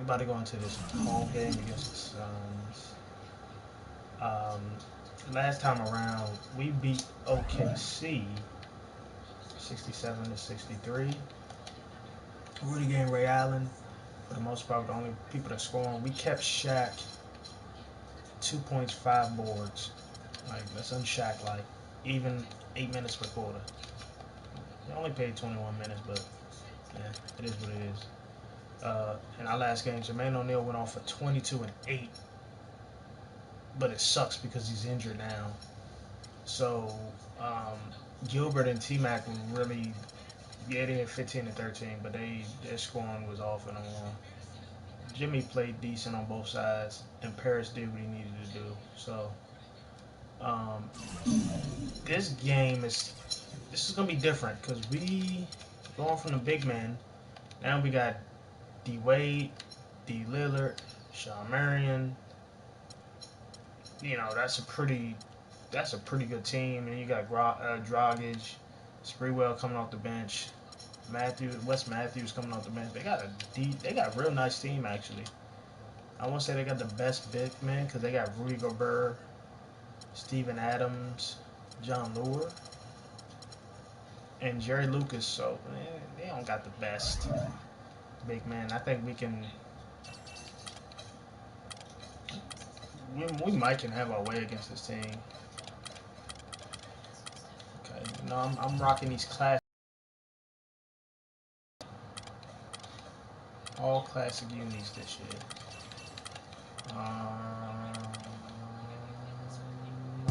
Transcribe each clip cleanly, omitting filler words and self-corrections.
about to go into this home game against the Suns. Last time around, we beat OKC 67-63. Rudy Gay and Ray Allen, for the most part, the only people that scoring. We kept Shaq 2 points, 5 boards. Like, that's unShaq like. Even 8 minutes per quarter. He only played 21 minutes, but yeah, it is what it is. In our last game, Jermaine O'Neal went off for 22 and 8. But it sucks because he's injured now. So, Gilbert and T-Mac were really, yeah, they had 15 and 13, but their scoring was off and on. Jimmy played decent on both sides, and Paris did what he needed to do. So, this game is gonna be different because we going from the big men. Now we got D Wade, D Lillard, Shawn Marion. You know, that's a pretty good team. And you got Dragic, Sprewell coming off the bench, Wes Matthews coming off the bench. They got a real nice team actually. I won't say they got the best big men because they got Rudy Gobert, Steven Adams, John Lure, and Jerry Lucas. So they don't got the best big man. I think we can. We might can have our way against this team. Okay, you know I'm rocking these all classic unis this year.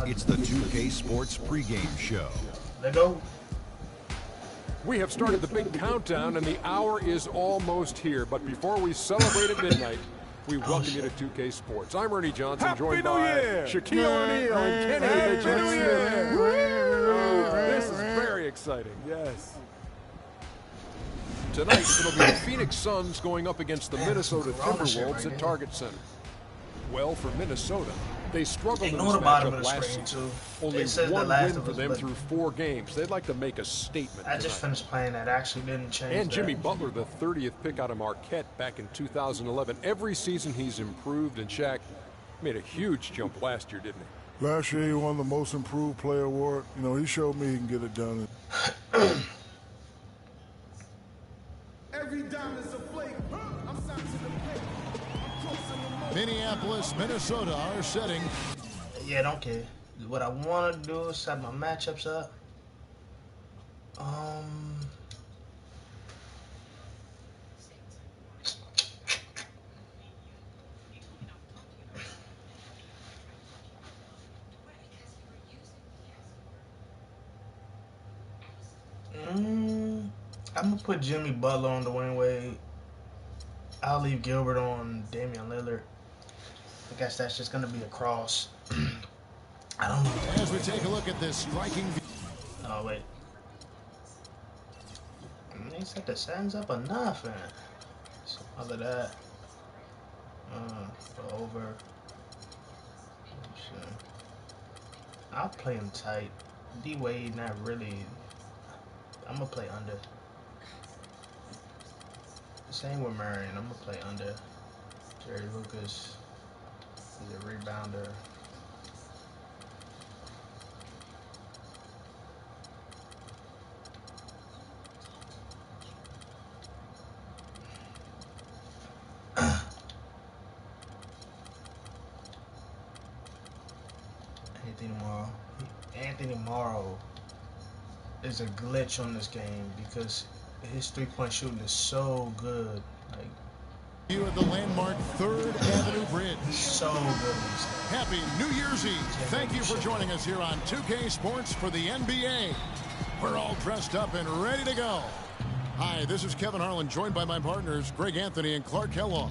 It's the 2K Sports pregame show. Let go. We have started the big countdown, and the hour is almost here. But before we celebrate at midnight, we welcome you to 2K Sports. I'm Ernie Johnson, joined by Shaquille O'Neal and Kenny Smith. This is very exciting. Yes. Tonight, it'll be the Phoenix Suns going up against the Minnesota Timberwolves at Target Center. Well, for Minnesota, they struggled in this matchup last season. Only one win for them through 4 games. They'd like to make a statement I just finished playing that. Actually didn't change. And Jimmy Butler, the 30th pick out of Marquette back in 2011. Every season he's improved, and Shaq made a huge jump last year, didn't he? Last year he won the Most Improved Player award. You know, he showed me he can get it done. Every dime is a flake. I'm signed to the plate. Minneapolis, Minnesota, our setting. Yeah, don't care. What I want to do is set my matchups up. I'm gonna put Jimmy Butler on Dwayne Wade. I'll leave Gilbert on Damian Lillard. I guess that's just gonna be a cross. I don't know. As we take a look at this striking. Oh wait. They set the Suns up enough, man. So other that. Over. Sure. I'll play him tight. D Wade not really. I'm gonna play under. Same with Marion. I'm gonna play under. Jerry Lucas is a rebounder. Anthony Morrow is a glitch on this game because his three-point shooting is so good. Like, You at the landmark 3rd Avenue Bridge. So good. Happy New Year's Eve. Thank you for joining us here on 2K Sports for the NBA. We're all dressed up and ready to go. Hi, this is Kevin Harlan, joined by my partners, Greg Anthony and Clark Kellogg.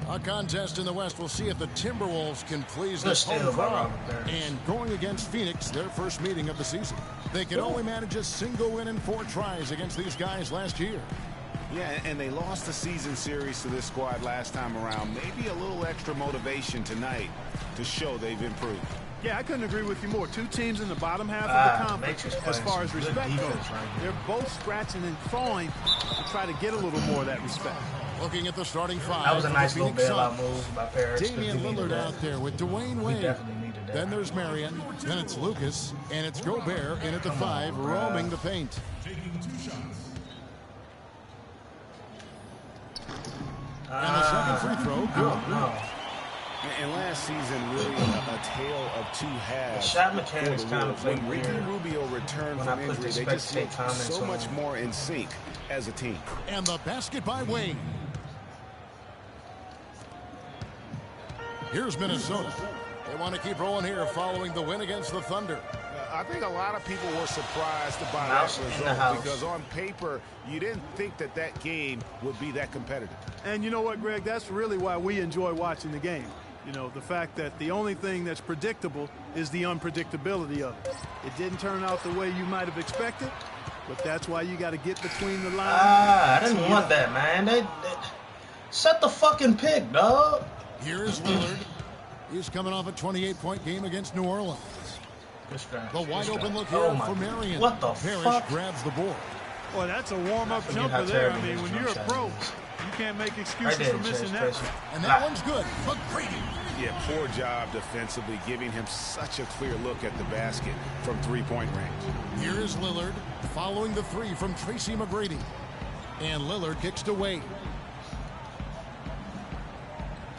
A contest in the West. We'll see if the Timberwolves can please this home crowd. And going against Phoenix, their first meeting of the season. They could only manage a single win in 4 tries against these guys last year. Yeah, and they lost the season series to this squad last time around. Maybe a little extra motivation tonight to show they've improved. Yeah, I couldn't agree with you more. 2 teams in the bottom half of the conference as far as respect goes. They're both scratching and clawing to try to get a little more of that respect. Looking at the starting five. That was a nice little bailout move by Parrish. Damian Lillard out there with Dwayne Wade. Definitely needed that. Then there's Marion. Then it's Lucas. And it's Gobert in at the 5, roaming the paint. And the second free throw, good. And last season, really a tale of two halves. The shot mechanics kind of when Ricky Rubio returned from injury, they just looked so much more in sync as a team. And the basket by Wade. Here's Minnesota. They want to keep rolling here following the win against the Thunder. I think a lot of people were surprised by that result because on paper, you didn't think that that game would be that competitive. And you know what, Greg? That's really why we enjoy watching the game. You know, the fact that the only thing that's predictable is the unpredictability of it. It didn't turn out the way you might have expected, but that's why you got to get between the lines. I didn't want that, man. They set the fucking pick, dog. Here's Lillard. He's coming off a 28-point game against New Orleans. The wide open look here for Marion. What the Parrish fuck? grabs the ball. Well, that's a warm-up jumper there. I mean, when you're a pro, you can't make excuses for missing that. And that one's good. McGrady. Yeah, poor job defensively, giving him such a clear look at the basket from three-point range. Here is Lillard following the 3 from Tracy McGrady. And Lillard kicks to Wade.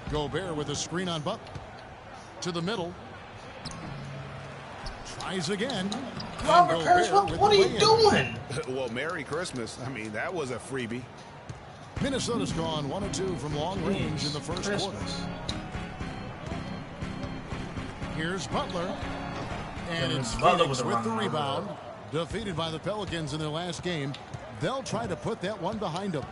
Gobert with a screen on Butler. To the middle. Tries again. Robert Parrish, what are you doing? Well, Merry Christmas. I mean, that was a freebie. Minnesota's gone 1 of 2 from long range in the first quarter. Here's Butler. And it's Phoenix with the rebound. Defeated by the Pelicans in their last game. They'll try to put that one behind them.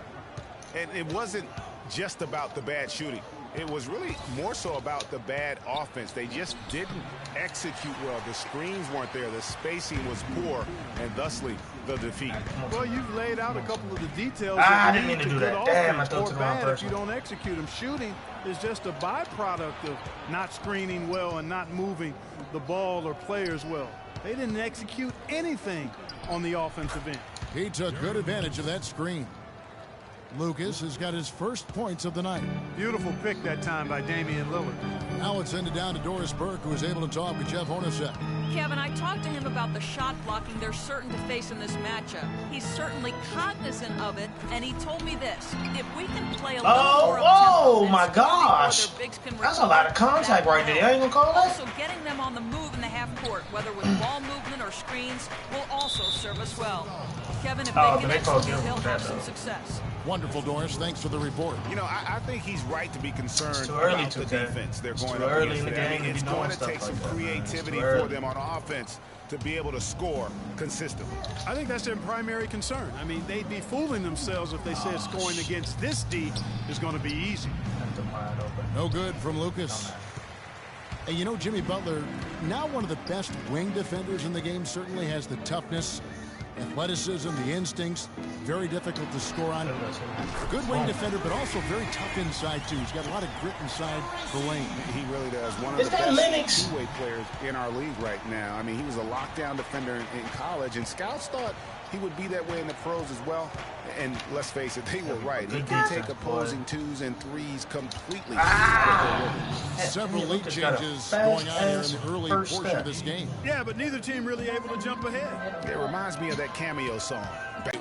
And it wasn't just about the bad shooting. It was really more so about the bad offense. They just didn't execute well. The screens weren't there. The spacing was poor, and thusly the defeat. Well, you've laid out a couple of the details. I didn't mean to do that. Damn, I thought or bad if you don't execute them. Shooting is just a byproduct of not screening well and not moving the ball or players well. They didn't execute anything on the offensive end. He took good advantage of that screen. Lucas has got his first points of the night. Beautiful pick that time by Damian Lillard. Now it's ended down to Doris Burke, who was able to talk with Jeff Hornacek. Kevin, I talked to him about the shot blocking they're certain to face in this matchup. He's certainly cognizant of it, and he told me this. If we can play a little more oh my gosh. That's a lot of contact right there. I ain't gonna call that. Also, getting them on the move in the half court, whether with ball movement or screens, will also serve us well. Kevin, if they can execute, they'll have some success. Wonderful, Doris. Thanks for the report. You know, I think he's right to be concerned about the defense. They're going up against the game. It's going to take some creativity for them on offense to be able to score consistently. I think that's their primary concern. I mean, they'd be fooling themselves if they said scoring against this D is going to be easy. No good from Lucas. And you know, Jimmy Butler, now one of the best wing defenders in the game, certainly has the toughness, athleticism, the instincts. Very difficult to score on. Good wing defender, but also very tough inside, too. He's got a lot of grit inside the lane. He really does. One of the best two-way players in our league right now. I mean, he was a lockdown defender in college, and scouts thought he would be that way in the pros as well. And let's face it, they were right. He can take opposing 2s and 3s completely. Several league changes going on here in the early portion of this game. Yeah, but neither team really able to jump ahead. It reminds me of that cameo song.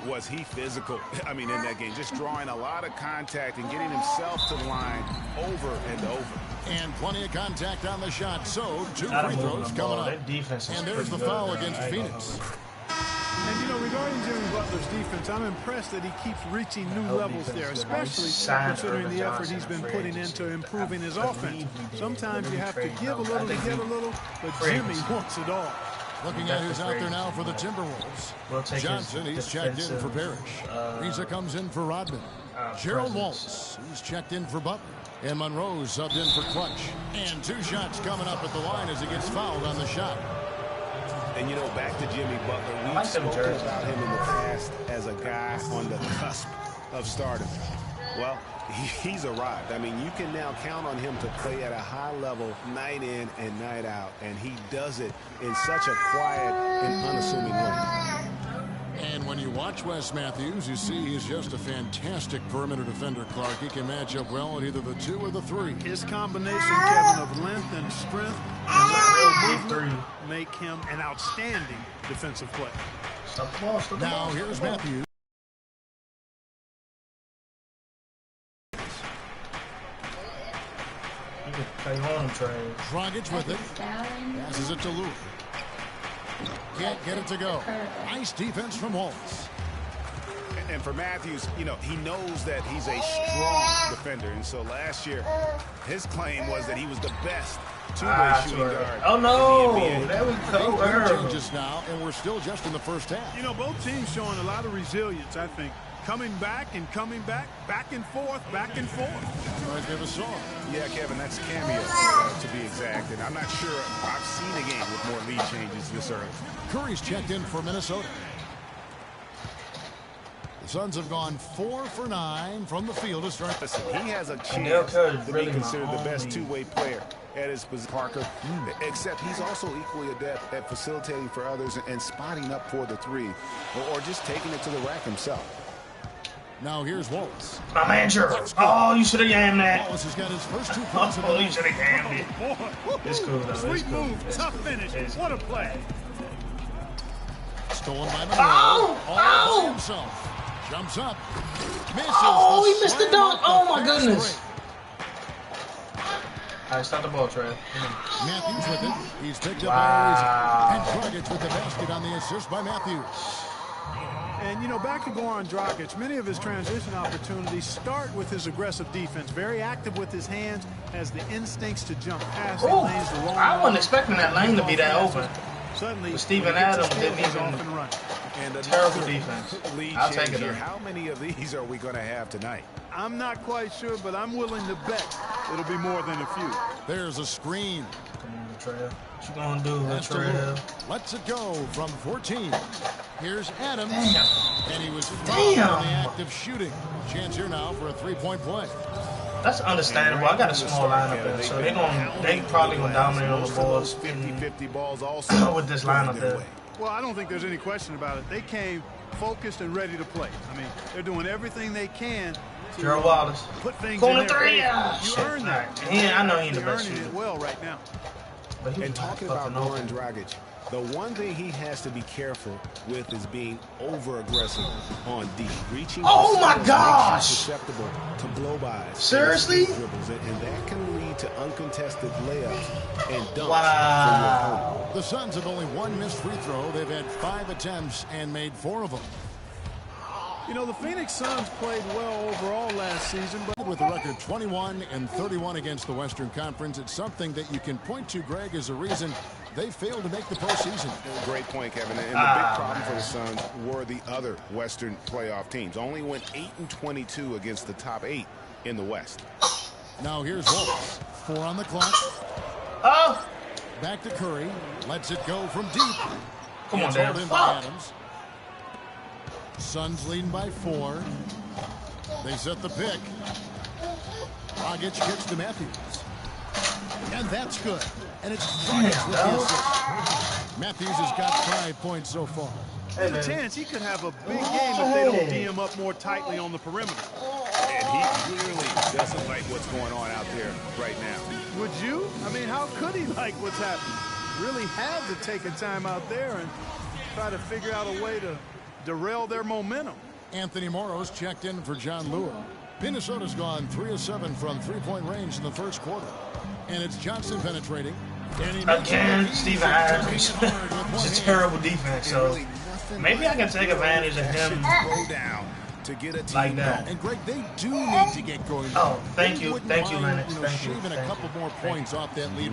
Was he physical? I mean, in that game, just drawing a lot of contact and getting himself to the line over and over. And plenty of contact on the shot. So, 2 free throws coming up. And there's the foul against Phoenix. And, you know, regarding Jimmy Butler's defense, I'm impressed that he keeps reaching new levels there, especially considering the effort he's been putting into improving his offense. Sometimes you have to give a little to get a little, but Jimmy wants it all. Looking at who's out there now for the Timberwolves. Johnson, he's checked in for Parrish. Risa comes in for Rodman. Gerald Waltz, he's checked in for Butler. And Monroe subbed in for Clutch. And 2 shots coming up at the line as he gets fouled on the shot. And, you know, back to Jimmy Butler, we've spoken about him in the past as a guy on the cusp of stardom. Well, he's arrived. I mean, you can now count on him to play at a high level night in and night out, and he does it in such a quiet and unassuming way. And when you you watch Wes Matthews, you see he's just a fantastic perimeter defender, Clark. He can match up well at either the 2 or the 3. His combination, Kevin, of length and strength and lateral movement make him an outstanding defensive player. Stop the ball, stop the now ball. Here's Matthews. Play on him, Trey. Dragic with it. Passes it to Lou. Can't get it to go. Nice defense from Holtz. And for Matthews, you know, he knows that he's a strong defender. And so last year, his claim was that he was the best two-way shooting guard. Oh, no. There we go. Changes now, and we're still just in the first half. You know, both teams showing a lot of resilience, I think. Coming back and coming back, back and forth, back and forth. Right there, the song. Yeah, Kevin, that's cameo, to be exact. And I'm not sure I've seen a game with more lead changes this early. Curry's checked in for Minnesota. The Suns have gone 4 for 9 from the field to start. Listen, he has a chance to be considered the best two-way player at his position, Parker. Except he's also equally adept at facilitating for others and spotting up for the 3, or just taking it to the rack himself. Now here's Wallace. My man, sure. Oh, you should have yammed that. Wallace has got his first 2 points. Oh, you should have yammed it. It's cool, though. Sweet move, tough finish. What a play. Stolen by Monroe. All by himself. Jumps up. Misses. Oh, he missed the dunk. Oh, my goodness. All right, stop the ball, Trey. Matthews with it. He's picked up all and Dragic with the basket on the assist by Matthews. And, you know, back to Goran Dragic, many of his transition opportunities start with his aggressive defense. Very active with his hands, has the instincts to jump past the lanes. I wasn't expecting that lane to be that open. Suddenly, Steven Adams didn't even And terrible defense. I'll take it. How many of these are we going to have tonight? I'm not quite sure, but I'm willing to bet it'll be more than a few. There's a screen. Come on, Latrell. What you gonna do, Latrell? Lets it go from 14. Here's Adams. Damn. And he was fouled on the act of shooting. Chance here now for a 3-point play. That's understandable. I got a small lineup there, so they probably gonna dominate on the balls. 50-50 balls also with this lineup there. Well, I don't think there's any question about it. They came focused and ready to play. I mean, they're doing everything they can to Gerald Wallace. Put things Corner in their 3. You earned that. I know he ain't the best earning shooter. it well right now. And talking about Goran Dragic, the one thing he has to be careful with is being over-aggressive on D. Reaching oh my gosh! Susceptible to blow-bys. Seriously? Dribbles, and that can lead to uncontested layups and dunks. Wow. The Suns have only 1 missed free throw. They've had 5 attempts and made 4 of them. You know, the Phoenix Suns played well overall last season, but with a record 21 and 31 against the Western Conference, it's something that you can point to, Greg, as a reason they failed to make the postseason. Great point, Kevin. And the big problem for the Suns were the other Western playoff teams. Only went 8-22 against the top 8 in the West. Now here's Wallace. 4 on the clock. Oh! Back to Curry. Lets it go from deep. Come on, Dan. Fuck. Adams. Suns leading by 4. They set the pick. Dragic gets to Matthews. And that's good. And it's Dragic with the assist. Matthews has got 5 points so far. There's a chance he could have a big game if they don't D him up more tightly on the perimeter. And he clearly doesn't like what's going on out there right now. Would you? I mean, how could he like what's happening? Really had to take a time out there and try to figure out a way to derail their momentum. Anthony Morrow's checked in for John Lewis. Minnesota's gone 3 of 7 from 3-point range in the first quarter. And it's Johnson penetrating. Again, Steven Adams. It's a terrible defense, so maybe I can take advantage of him like that. And Greg, they do need to get going. Oh, thank you, Lennox. Shaving a couple more points off that lead.